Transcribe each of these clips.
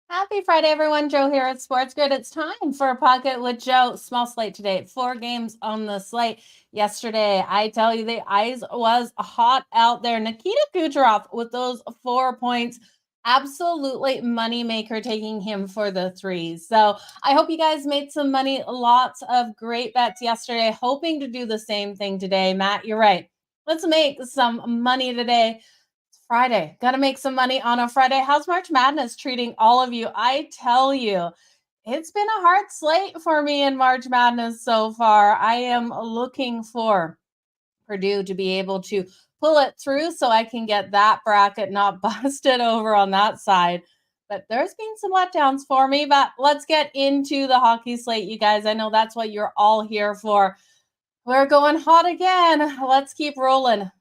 Happy Friday, everyone. Jo here at SportsGrid. It's time for a pocket with Jo. Small slate today. 4 games on the slate. Yesterday, I tell you, the ice was hot out there. Nikita Kucherov with those 4 points. Absolutely moneymaker, taking him for the threes. So I hope you guys made some money. Lots of great bets yesterday. Hoping to do the same thing today. Matt, you're right. Let's make some money today. Friday. Got to make some money on a Friday. How's March Madness treating all of you? I tell you, it's been a hard slate for me in March Madness so far. I am looking for Purdue to be able to pull it through so I can get that bracket not busted over on that side. But there's been some letdowns for me. But let's get into the hockey slate, you guys. I know that's what you're all here for. We're going hot again. Let's keep rolling.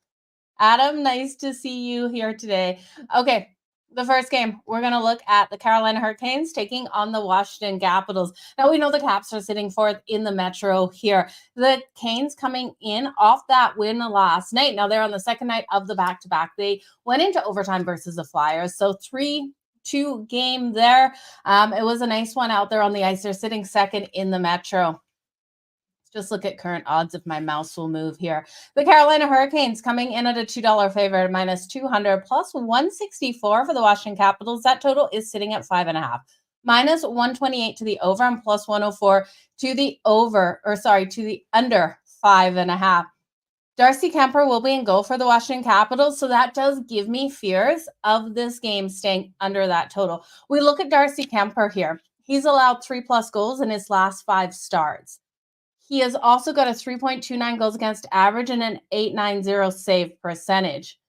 Adam, nice to see you here today. Okay, the first game, we're going to look at the Carolina Hurricanes taking on the Washington Capitals. Now, we know the Caps are sitting fourth in the Metro here. The Canes coming in off that win last night. Now, they're on the second night of the back-to-back. They went into overtime versus the Flyers, so 3-2 game there. It was a nice one out there on the ice. They're sitting second in the Metro. Just look at current odds if my mouse will move here. The Carolina Hurricanes coming in at a $2 favorite, minus 200, plus 164 for the Washington Capitals. That total is sitting at 5.5. Minus 128 to the over and plus 104 to the under 5.5. Darcy Kemper will be in goal for the Washington Capitals, so that does give me fears of this game staying under that total. We look at Darcy Kemper here. He's allowed 3+ goals in his last 5 starts. He has also got a 3.29 goals against average and an 8.90 save percentage.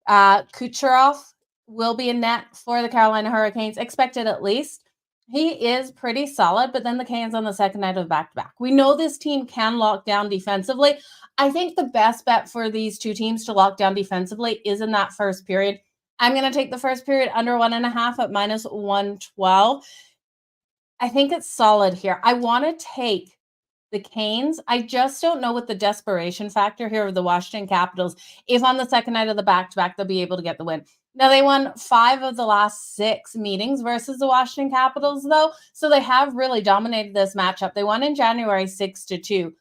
Kucherov will be in net for the Carolina Hurricanes, expected at least. He is pretty solid, but then the Canes on the second night of back-to-back. We know this team can lock down defensively. I think the best bet for these two teams to lock down defensively is in that first period. I'm going to take the first period under 1.5 at minus 112. I think it's solid here. I want to take the Canes. I just don't know with the desperation factor here of the Washington Capitals, if on the second night of the back-to-back, they'll be able to get the win. Now, they won 5 of the last 6 meetings versus the Washington Capitals, though, so they have really dominated this matchup. They won in January 6-2.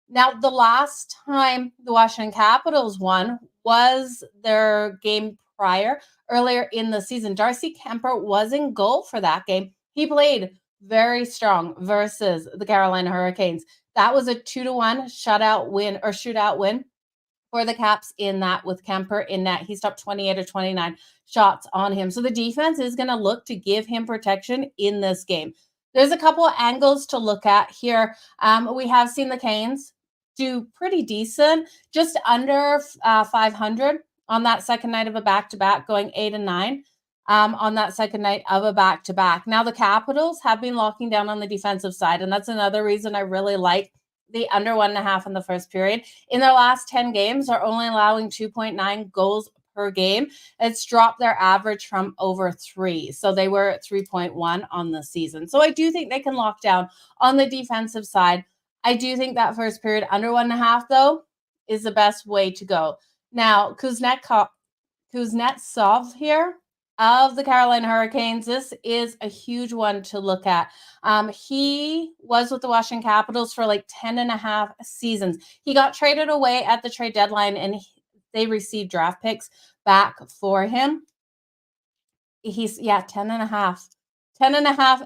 Now, the last time the Washington Capitals won was their game prior, earlier in the season. Darcy Kemper was in goal for that game. He played very strong versus the Carolina Hurricanes. That was a 2-1 shootout win for the Caps in that with Kemper in net. He stopped 28 or 29 shots on him. So the defense is going to look to give him protection in this game. There's a couple of angles to look at here. We have seen the Canes do pretty decent, just under 500 on that second night of a back-to-back, going 8-9. On that second night of a back-to-back. Now, the Capitals have been locking down on the defensive side, and that's another reason I really like the under 1.5 in the first period. In their last 10 games, they're only allowing 2.9 goals per game. It's dropped their average from over 3. So they were at 3.1 on the season. So I do think they can lock down on the defensive side. I do think that first period under 1.5, though, is the best way to go. Now, Kuznetsov here of the Carolina Hurricanes. This is a huge one to look at. He was with the Washington Capitals for like 10.5 seasons. He got traded away at the trade deadline, and they received draft picks back for him. He's 10.5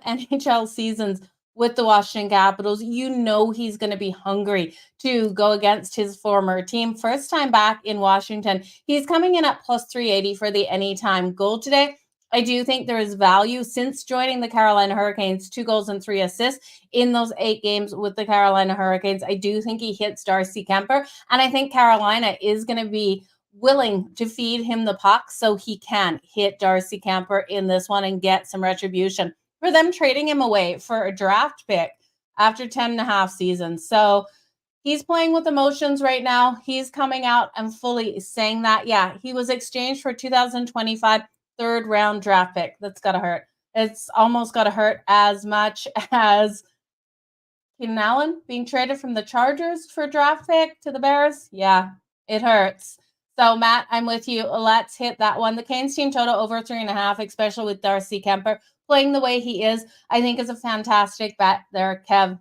NHL seasons with the Washington Capitals. You know he's going to be hungry to go against his former team. First time back in Washington. He's coming in at plus 380 for the anytime goal today. I do think there is value since joining the Carolina Hurricanes, 2 goals and 3 assists in those 8 games with the Carolina Hurricanes. I do think he hits Darcy Kemper, and I think Carolina is going to be willing to feed him the puck so he can hit Darcy Kemper in this one and get some retribution for them trading him away for a draft pick after 10.5 seasons. So he's playing with emotions right now. He's coming out and fully saying that, he was exchanged for 2025 third-round draft pick. That's got to hurt. It's almost got to hurt as much as Keenan Allen being traded from the Chargers for a draft pick to the Bears. Yeah, it hurts. So, Matt, I'm with you. Let's hit that one. The Canes team total over 3.5, especially with Darcy Kemper playing the way he is, I think is a fantastic bet there, Kev.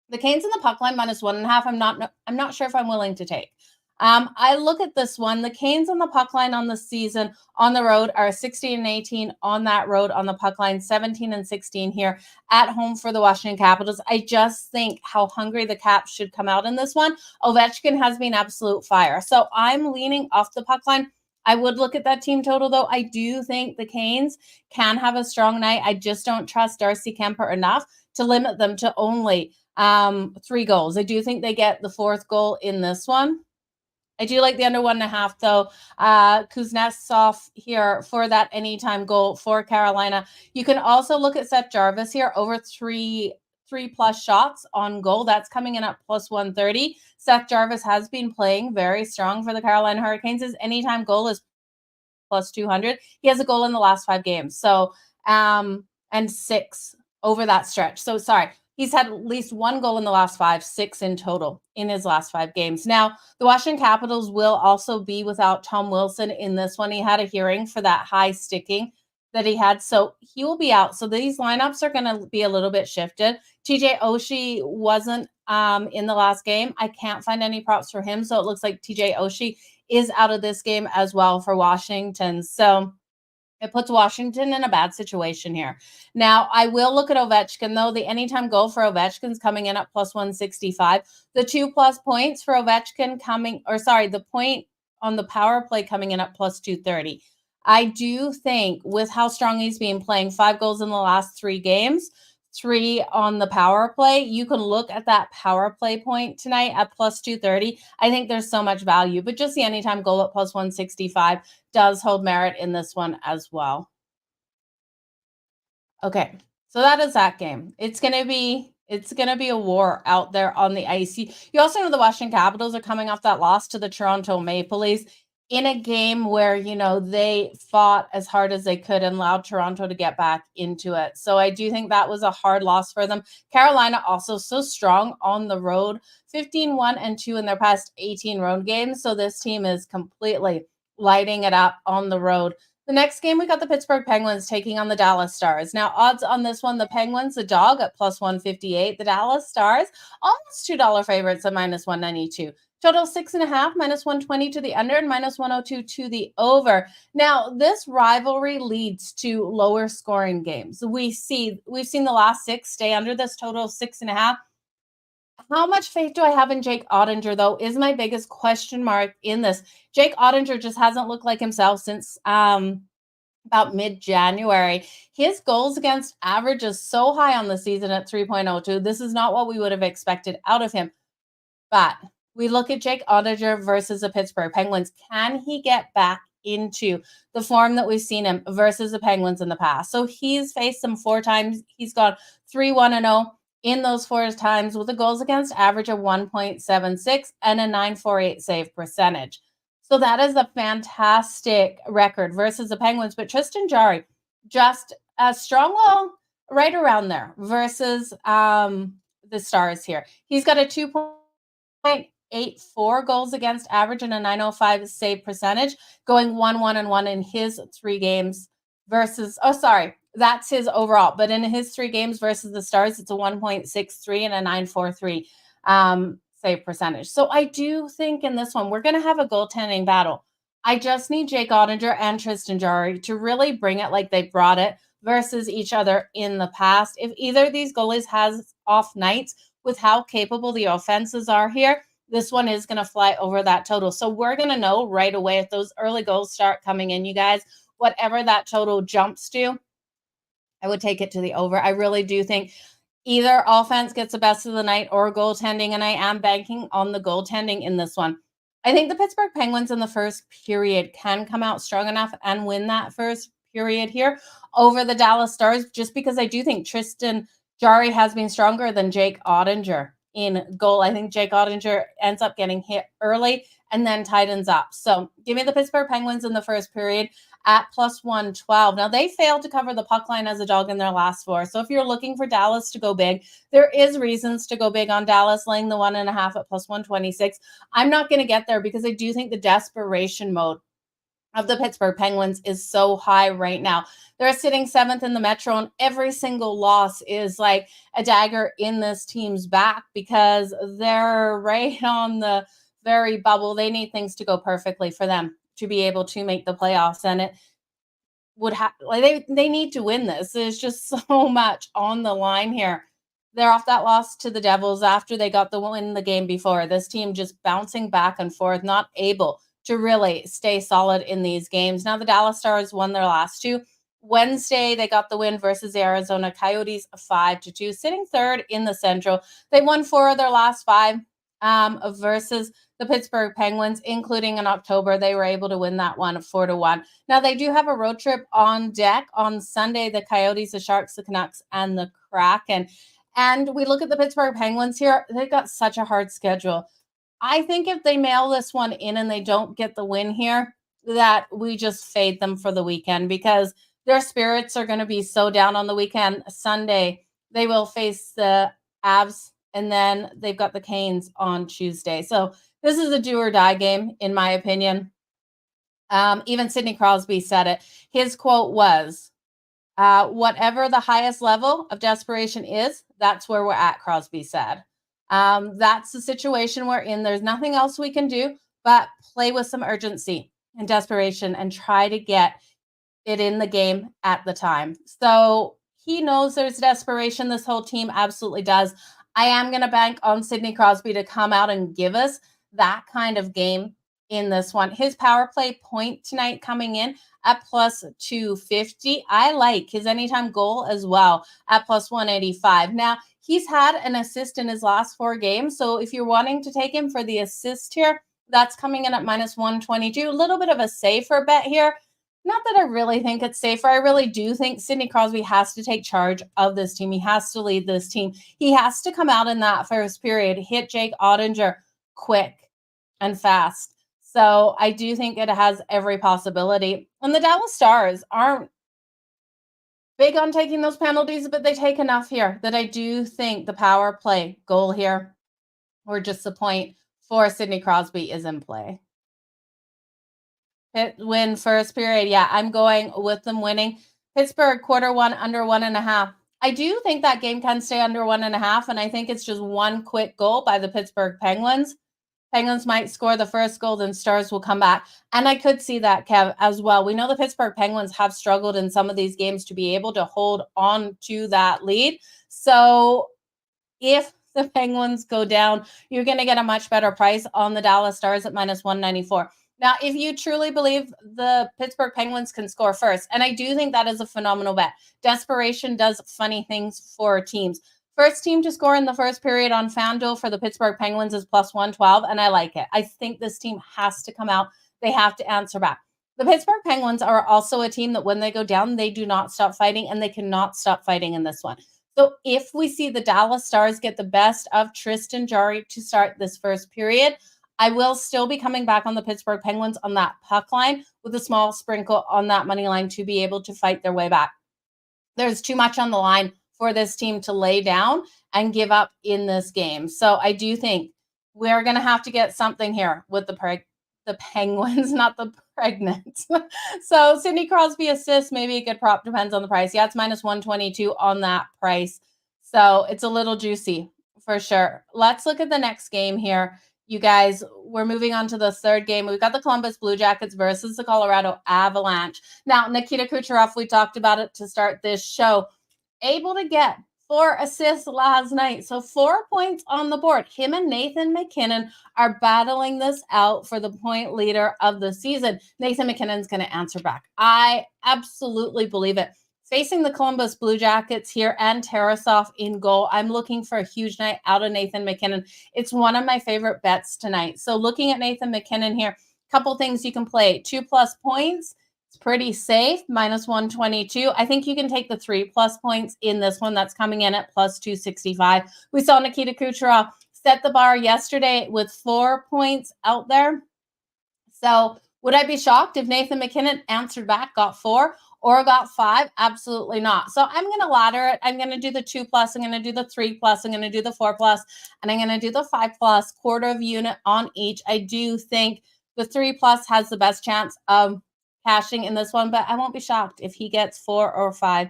The Canes in the puck line -1.5. I'm not sure if I'm willing to take. I look at this one. The Canes on the puck line on the season on the road are 16-18 on that road on the puck line, 17-16 here at home for the Washington Capitals. I just think how hungry the Caps should come out in this one. Ovechkin has been absolute fire. So I'm leaning off the puck line. I would look at that team total, though. I do think the Canes can have a strong night. I just don't trust Darcy Kemper enough to limit them to only 3 goals. I do think they get the 4th goal in this one. I do like the under 1.5, though. Kuznetsov here for that anytime goal for Carolina. You can also look at Seth Jarvis here over 3+ shots on goal. That's coming in at +130. Seth Jarvis has been playing very strong for the Carolina Hurricanes. His anytime goal is +200. He has a goal in the last 5 games. So, and 6 over that stretch. So, sorry. He's had at least 1 goal in the last 5, 6 in total in his last 5 games. Now, the Washington Capitals will also be without Tom Wilson in this one. He had a hearing for that high sticking that he had, so he will be out. So these lineups are going to be a little bit shifted. TJ Oshie wasn't in the last game. I can't find any props for him, so it looks like TJ Oshie is out of this game as well for Washington. So it puts Washington in a bad situation here. Now, I will look at Ovechkin, though. The anytime goal for Ovechkin is coming in at +165. The 2+ points for Ovechkin the point on the power play coming in at +230. I do think with how strong he's been playing, 5 goals in the last 3 games, 3 on the power play, you can look at that power play point tonight at +230. I think there's so much value, but just the anytime goal at +165 does hold merit in this one as well. Okay, so that is that game. It's gonna be a war out there on the ice. You also know the Washington Capitals are coming off that loss to the Toronto Maple Leafs in a game where they fought as hard as they could and allowed Toronto to get back into it. So I do think that was a hard loss for them. Carolina also so strong on the road, 15-1-2 in their past 18 road games. So this team is completely lighting it up on the road. The next game, we got the Pittsburgh Penguins taking on the Dallas Stars. Now, odds on this one, the Penguins, the dog at +158. The Dallas Stars, almost $2 favorites at -192. Total 6.5, -120 to the under and -102 to the over. Now, this rivalry leads to lower scoring games. We've seen the last 6 stay under this total of 6.5. How much faith do I have in Jake Ottinger, though, is my biggest question mark in this. Jake Ottinger just hasn't looked like himself since about mid-January. His goals against average is so high on the season at 3.02. This is not what we would have expected out of him. But we look at Jake Ottinger versus the Pittsburgh Penguins. Can he get back into the form that we've seen him versus the Penguins in the past? So he's faced them 4 times. He's gone 3-1-0 in those 4 times with a goals against average of 1.76 and a 948 save percentage. So that is a fantastic record versus the Penguins. But Tristan Jarry, just as strong, well, right around there versus the Stars here. He's got a 2.84 goals against average and a 905 save percentage, going 1-1-1 in his 3 games versus, that's his overall. But in his 3 games versus the Stars, it's a 1.63 and a 943 save percentage. So I do think in this one, we're going to have a goaltending battle. I just need Jake Ottinger and Tristan Jarry to really bring it like they brought it versus each other in the past. If either of these goalies has off nights with how capable the offenses are here, this one is going to fly over that total. So we're going to know right away if those early goals start coming in, you guys, whatever that total jumps to, I would take it to the over. I really do think either offense gets the best of the night or goaltending, and I am banking on the goaltending in this one. I think the Pittsburgh Penguins in the first period can come out strong enough and win that first period here over the Dallas Stars, just because I do think Tristan Jarry has been stronger than Jake Ottinger in goal. I think Jake Ottinger ends up getting hit early and then tightens up. So give me the Pittsburgh Penguins in the first period at plus 112. Now, they failed to cover the puck line as a dog in their last 4. So if you're looking for Dallas to go big, there is reasons to go big on Dallas, laying the 1.5 at plus 126. I'm not going to get there because I do think the desperation mode of the Pittsburgh Penguins is so high right now. They're sitting 7th in the Metro, and every single loss is like a dagger in this team's back because they're right on the very bubble. They need things to go perfectly for them to be able to make the playoffs, and it would have like they need to win this. There's just so much on the line here. They're off that loss to the Devils after they got the win the game before. This team just bouncing back and forth, not able to really stay solid in these games. Now the Dallas Stars won their last 2. Wednesday, they got the win versus the Arizona Coyotes 5-2, sitting 3rd in the Central. They won 4 of their last 5 versus the Pittsburgh Penguins, including in October. They were able to win that one 4-1. Now they do have a road trip on deck on Sunday, the Coyotes, the Sharks, the Canucks, and the Kraken. And we look at the Pittsburgh Penguins here. They've got such a hard schedule. I think if they mail this one in and they don't get the win here, that we just fade them for the weekend because their spirits are going to be so down on the weekend. Sunday, they will face the Avs, and then they've got the Canes on Tuesday. So this is a do or die game, in my opinion. Even Sidney Crosby said it. His quote was, whatever the highest level of desperation is, that's where we're at, Crosby said. That's the situation we're in. There's nothing else we can do but play with some urgency and desperation and try to get it in the game at the time. So he knows there's desperation. This whole team absolutely does. I am going to bank on Sidney Crosby to come out and give us that kind of game in this one. His power play point tonight coming in at plus 250. I like his anytime goal as well at plus 185. Now, he's had an assist in his last 4 games. So if you're wanting to take him for the assist here, that's coming in at minus 122. A little bit of a safer bet here. Not that I really think it's safer. I really do think Sidney Crosby has to take charge of this team. He has to lead this team. He has to come out in that first period, hit Jake Ottinger quick and fast. So I do think it has every possibility. And the Dallas Stars aren't big on taking those penalties, but they take enough here that I do think the power play goal here, or just the point for Sidney Crosby, is in play. Pitt win first period. Yeah, I'm going with them winning. Pittsburgh quarter 1 under 1.5. I do think that game can stay under 1.5, and I think it's just one quick goal by the Pittsburgh Penguins. Penguins might score the first goal, then Stars will come back. And I could see that, Kev, as well. We know the Pittsburgh Penguins have struggled in some of these games to be able to hold on to that lead. So if the Penguins go down, you're going to get a much better price on the Dallas Stars at minus 194. Now, if you truly believe the Pittsburgh Penguins can score first, and I do think that is a phenomenal bet. Desperation does funny things for teams. First team to score in the first period on FanDuel for the Pittsburgh Penguins is plus 112, and I like it. I think this team has to come out. They have to answer back. The Pittsburgh Penguins are also a team that when they go down, they do not stop fighting, and they cannot stop fighting in this one. So if we see the Dallas Stars get the best of Tristan Jarry to start this first period, I will still be coming back on the Pittsburgh Penguins on that puck line with a small sprinkle on that money line to be able to fight their way back. There's too much on the line for this team to lay down and give up in this game. So I do think we're going to have to get something here with the Penguins, not the pregnant. So Sidney Crosby assist, maybe a good prop, depends on the price. Yeah, it's minus 122 on that price. So it's a little juicy for sure. Let's look at the next game here. You guys, we're moving on to the third game. We've got the Columbus Blue Jackets versus the Colorado Avalanche. Now, Nikita Kucherov, we talked about it to start this show, able to get 4 assists last night. So 4 points on the board. Him and Nathan MacKinnon are battling this out for the point leader of the season. Nathan MacKinnon's going to answer back. I absolutely believe it. Facing the Columbus Blue Jackets here and Tarasov in goal, I'm looking for a huge night out of Nathan MacKinnon. It's one of my favorite bets tonight. So looking at Nathan MacKinnon here, a couple things you can play. 2+ points. It's pretty safe, minus 122. I think you can take the 3+ points in this one. That's coming in at plus 265. We saw Nikita Kucherov set the bar yesterday with 4 points out there. So would I be shocked if Nathan MacKinnon answered back, got 4 or got 5? Absolutely not. So I'm going to ladder it. I'm going to do the 2+, I'm going to do the 3+, I'm going to do the 4+, and I'm going to do the 5+, quarter of unit on each. I do think the 3+ has the best chance of cashing in this one, but I won't be shocked if he gets 4 or 5.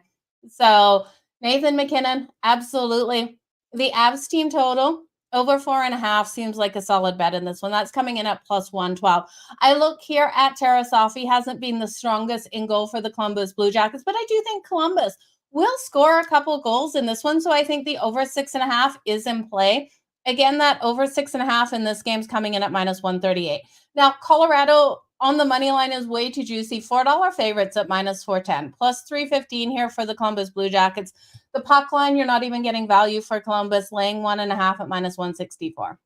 So Nathan MacKinnon, absolutely. The Avs team total over 4.5 seems like a solid bet in this one. That's coming in at plus 112. I look here at Tarasov. He hasn't been the strongest in goal for the Columbus Blue Jackets, but I do think Columbus will score a couple goals in this one. So I think the over 6.5 is in play. Again, that over 6.5 in this game's coming in at minus 138. Now, Colorado on the money line is way too juicy. $4 favorites at minus 410, plus 315 here for the Columbus Blue Jackets. The puck line, you're not even getting value for Columbus, laying 1.5 at minus 164.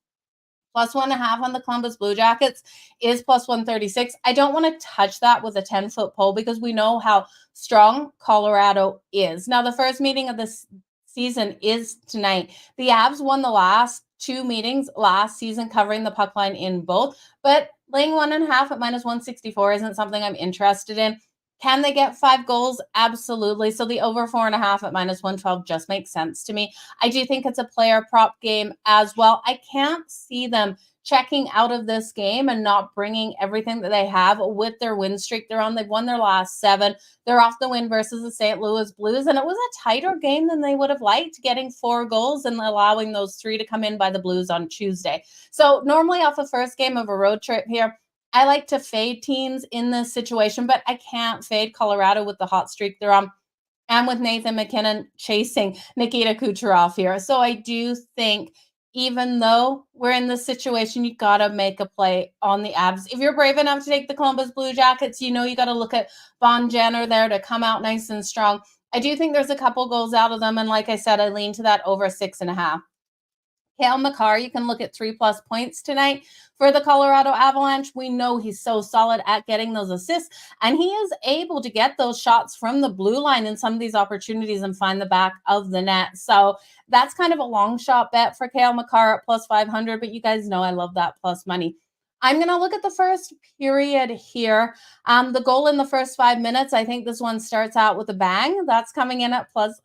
Plus 1.5 on the Columbus Blue Jackets is plus 136. I don't want to touch that with a 10-foot pole because we know how strong Colorado is. Now, the first meeting of this season is tonight. The Avs won the last 2 meetings last season, covering the puck line in both, but laying 1.5 at minus 164 isn't something I'm interested in. Can they get 5 goals? Absolutely. So the over 4.5 at minus 112 just makes sense to me. I do think it's a player prop game as well. I can't see them checking out of this game and not bringing everything that they have with their win streak they're on. They've won their last 7. They're off the win versus the St. Louis Blues, and it was a tighter game than they would have liked, getting 4 goals and allowing those 3 to come in by the Blues on Tuesday. So normally off a first game of a road trip here, I like to fade teams in this situation, but I can't fade Colorado with the hot streak they're on and with Nathan MacKinnon chasing Nikita Kucherov here. So I do think even though we're in this situation, you got to make a play on the Avs. If you're brave enough to take the Columbus Blue Jackets, you know you got to look at Von Jenner there to come out nice and strong. I do think there's a couple goals out of them, and like I said, I lean to that over 6.5. Cale Makar, you can look at 3+ points tonight for the Colorado Avalanche. We know he's so solid at getting those assists, and he is able to get those shots from the blue line in some of these opportunities and find the back of the net. So that's kind of a long shot bet for Cale Makar at plus 500, but you guys know I love that plus money. I'm going to look at the first period here. The goal in the first 5 minutes, I think this one starts out with a bang. That's coming in at plus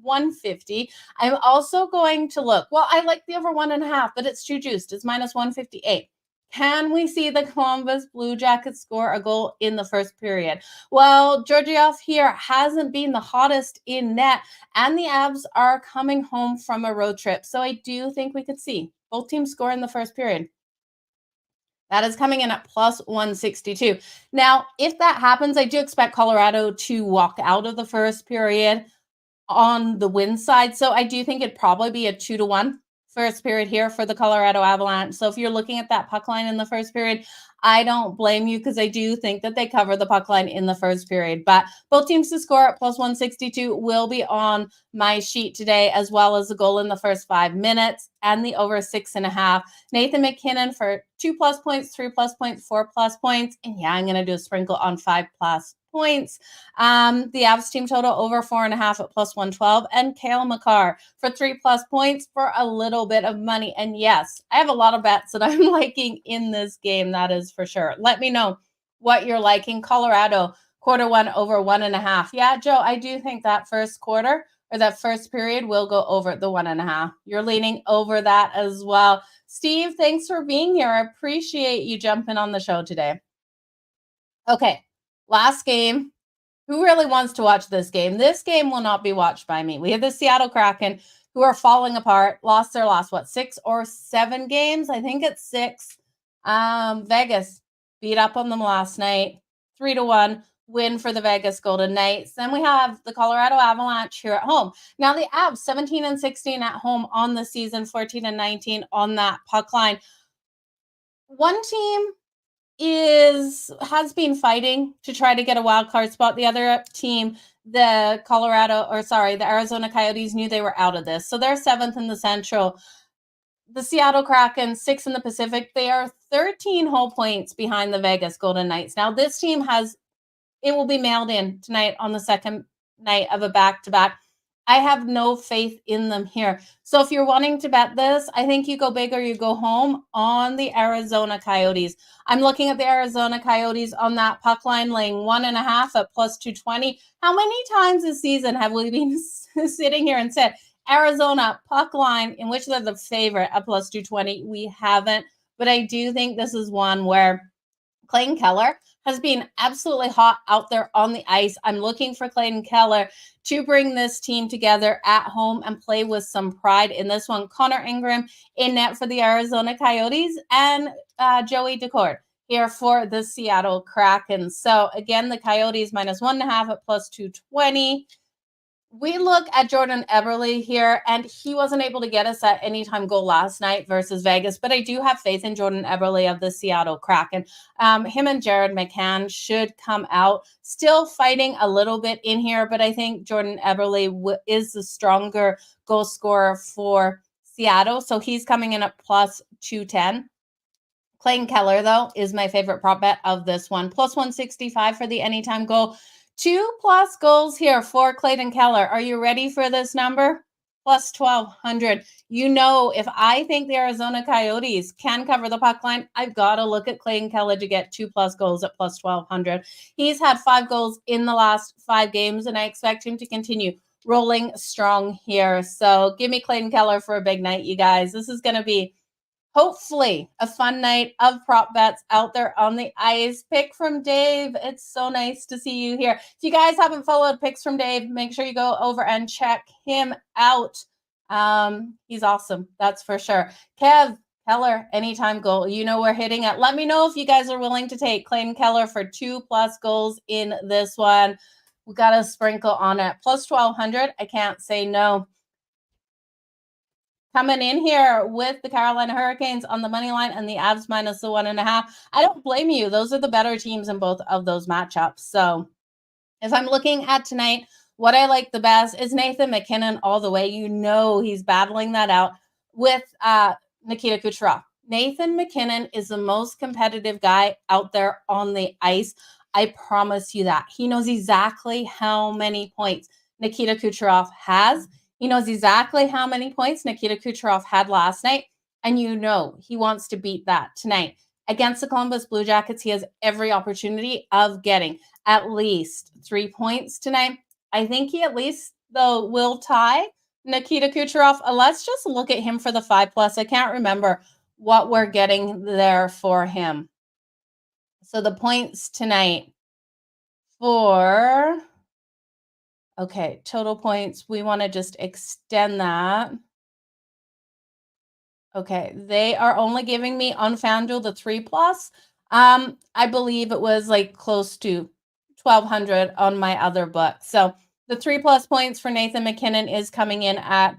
150. I'm also going to look, well, I like the over 1.5, but it's too juiced. It's minus 158. Can we see the Columbus Blue Jackets score a goal in the first period? Well, Georgiev here hasn't been the hottest in net, and the Avs are coming home from a road trip. So I do think we could see both teams score in the first period. That is coming in at plus 162. Now, if that happens, I do expect Colorado to walk out of the first period on the win side. So I do think it'd probably be a 2-1 first period here for the Colorado Avalanche. So if you're looking at that puck line in the first period, I don't blame you because I do think that they cover the puck line in the first period. But both teams to score at plus 162 will be on my sheet today, as well as the goal in the first 5 minutes and the over 6.5. Nathan MacKinnon for 2+ points, 3+ points, 4+ points. And yeah, I'm going to do a sprinkle on 5+ points. The Avs team total over 4.5 at plus 112, and Cale Makar for 3+ points for a little bit of money. And yes, I have a lot of bets that I'm liking in this game. That is for sure. Let me know what you're liking. Colorado quarter 1 over 1.5. Yeah, Joe, I do think that first quarter or that first period will go over the 1.5. You're leaning over that as well. Steve, thanks for being here. I appreciate you jumping on the show today. Okay. Last game. Who really wants to watch this game? This game will not be watched by me. We have the Seattle Kraken, who are falling apart, lost their last, 6 or 7 games? I think it's 6. Vegas beat up on them last night. 3-1 win for the Vegas Golden Knights. Then we have the Colorado Avalanche here at home. Now the Avs, 17-16 at home on the season, 14-19 on that puck line. One team has been fighting to try to get a wild card spot. The other team, the Arizona Coyotes, knew they were out of this. So they're 7th in the Central. The Seattle Kraken, 6th in the Pacific. They are 13 whole points behind the Vegas Golden Knights. Now this team it will be mailed in tonight on the second night of a back-to-back. I have no faith in them here. So if you're wanting to bet this, I think you go big or you go home on the Arizona Coyotes. I'm looking at the Arizona Coyotes on that puck line, laying 1.5 at plus 220. How many times this season have we been sitting here and said Arizona puck line in which they're the favorite at plus 220? We haven't, but I do think this is one where Clayton Keller has been absolutely hot out there on the ice. I'm looking for Clayton Keller to bring this team together at home and play with some pride in this one. Connor Ingram in net for the Arizona Coyotes, and Joey Daccord here for the Seattle Kraken. So again, the Coyotes minus 1.5 at plus 220. We look at Jordan Eberle here, and he wasn't able to get us that anytime goal last night versus Vegas, but I do have faith in Jordan Eberle of the Seattle Kraken. Him and Jared McCann should come out, still fighting a little bit in here, but I think Jordan Eberle is the stronger goal scorer for Seattle, so he's coming in at plus 210. Clayton Keller, though, is my favorite prop bet of this one. Plus 165 for the anytime goal. 2+ goals here for Clayton Keller. Are you ready for this number? Plus 1,200. You know, if I think the Arizona Coyotes can cover the puck line, I've got to look at Clayton Keller to get 2+ goals at plus 1,200. He's had 5 goals in the last 5 games, and I expect him to continue rolling strong here. So give me Clayton Keller for a big night, you guys. This is going to be hopefully a fun night of prop bets out there on the ice. Pick from Dave. It's so nice to see you here. If you guys haven't followed Picks from Dave, make sure you go over and check him out. He's awesome. That's for sure. Kev Keller, anytime goal. You know we're hitting it. Let me know if you guys are willing to take Clayton Keller for 2+ goals in this one. We got a sprinkle on it. Plus 1,200. I can't say no. Coming in here with the Carolina Hurricanes on the money line and the Avs minus the 1.5. I don't blame you. Those are the better teams in both of those matchups. So if I'm looking at tonight, what I like the best is Nathan MacKinnon all the way. You know he's battling that out with Nikita Kucherov. Nathan MacKinnon is the most competitive guy out there on the ice. I promise you that. He knows exactly how many points Nikita Kucherov has. He knows exactly how many points Nikita Kucherov had last night, and you know he wants to beat that tonight. Against the Columbus Blue Jackets, he has every opportunity of getting at least 3 points tonight. I think he at least, though, will tie Nikita Kucherov. Let's just look at him for the 5+. I can't remember what we're getting there for him. So the points tonight for... Okay, total points. We want to just extend that. Okay, they are only giving me on FanDuel the 3+. I believe it was like close to 1,200 on my other book. So the 3+ points for Nathan MacKinnon is coming in at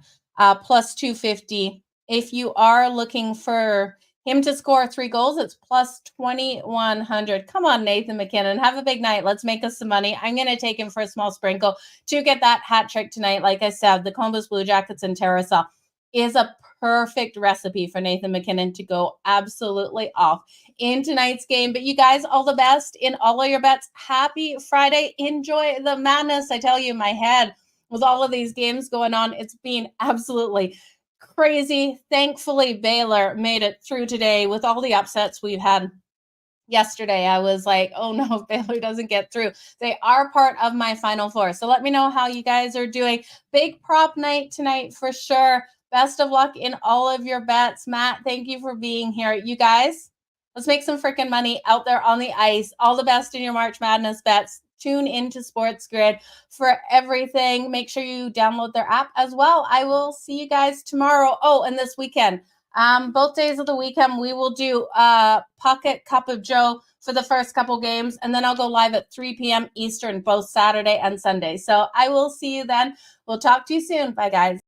plus 250. If you are looking for him to score 3 goals, it's plus 2,100. Come on, Nathan MacKinnon. Have a big night. Let's make us some money. I'm going to take him for a small sprinkle to get that hat trick tonight. Like I said, the Columbus Blue Jackets and Teresa is a perfect recipe for Nathan MacKinnon to go absolutely off in tonight's game. But you guys, all the best in all of your bets. Happy Friday. Enjoy the madness. I tell you, my head with all of these games going on, it's been absolutely crazy. Thankfully, Baylor made it through today with all the upsets we've had yesterday. I was like, oh no, if Baylor doesn't get through. They are part of my Final Four. So let me know how you guys are doing. Big prop night tonight for sure. Best of luck in all of your bets. Matt, thank you for being here. You guys, let's make some freaking money out there on the ice. All the best in your March Madness bets. Tune into SportsGrid for everything. Make sure you download their app as well. I will see you guys tomorrow. Oh, and this weekend. Both days of the weekend, we will do a Pocket Cup of Joe for the first couple games, and then I'll go live at 3 p.m. Eastern, both Saturday and Sunday. So I will see you then. We'll talk to you soon. Bye, guys.